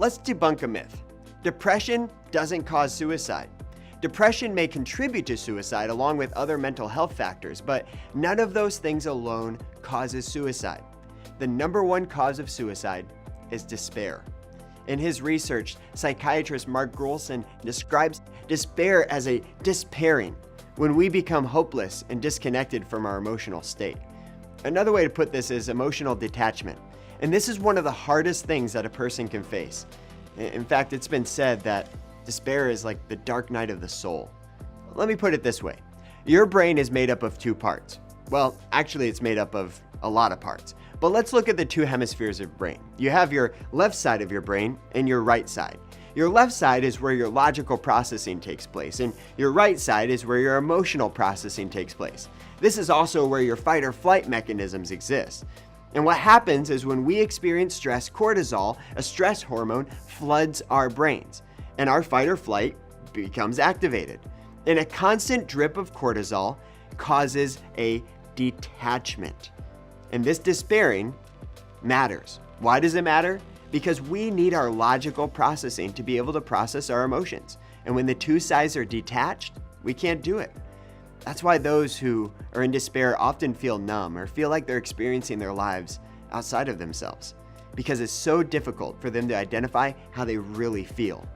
Let's debunk a myth. Depression doesn't cause suicide. Depression may contribute to suicide along with other mental health factors, but none of those things alone causes suicide. The number one cause of suicide is despair. In his research, psychiatrist Mark Grolson describes despair as a despairing, when we become hopeless and disconnected from our emotional state. Another way to put this is emotional detachment. And this is one of the hardest things that a person can face. In fact, it's been said that despair is like the dark night of the soul. Let me put it this way. Your brain is made up of two parts. Well, actually, it's made up of a lot of parts. But let's look at the two hemispheres of brain. You have your left side of your brain and your right side. Your left side is where your logical processing takes place, and your right side is where your emotional processing takes place. This is also where your fight or flight mechanisms exist. And what happens is when we experience stress, cortisol, a stress hormone, floods our brains, and our fight or flight becomes activated. And a constant drip of cortisol causes a detachment. And this despairing matters. Why does it matter? Because we need our logical processing to be able to process our emotions. And when the two sides are detached, we can't do it. That's why those who are in despair often feel numb or feel like they're experiencing their lives outside of themselves, because it's so difficult for them to identify how they really feel.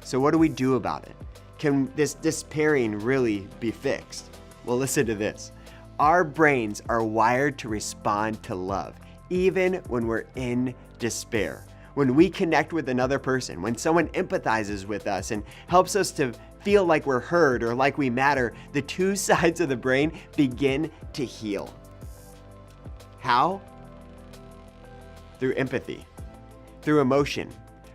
So what do we do about it? Can this despairing really be fixed? Well, listen to this. Our brains are wired to respond to love, even when we're in despair. When we connect with another person, when someone empathizes with us and helps us to feel like we're heard or like we matter, the two sides of the brain begin to heal. How? Through empathy, through emotion,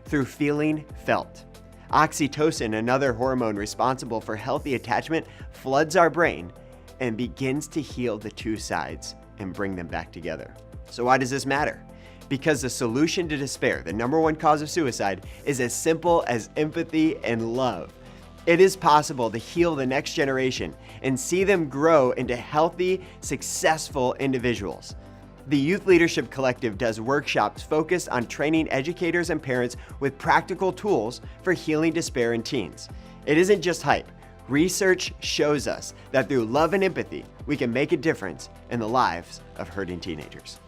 through feeling felt. Oxytocin, another hormone responsible for healthy attachment, floods our brain and begins to heal the two sides and bring them back together. So why does this matter? Because the solution to despair, the number one cause of suicide, is as simple as empathy and love. It is possible to heal the next generation and see them grow into healthy, successful individuals. The Youth Leadership Collective does workshops focused on training educators and parents with practical tools for healing despair in teens. It isn't just hype. Research shows us that through love and empathy, we can make a difference in the lives of hurting teenagers.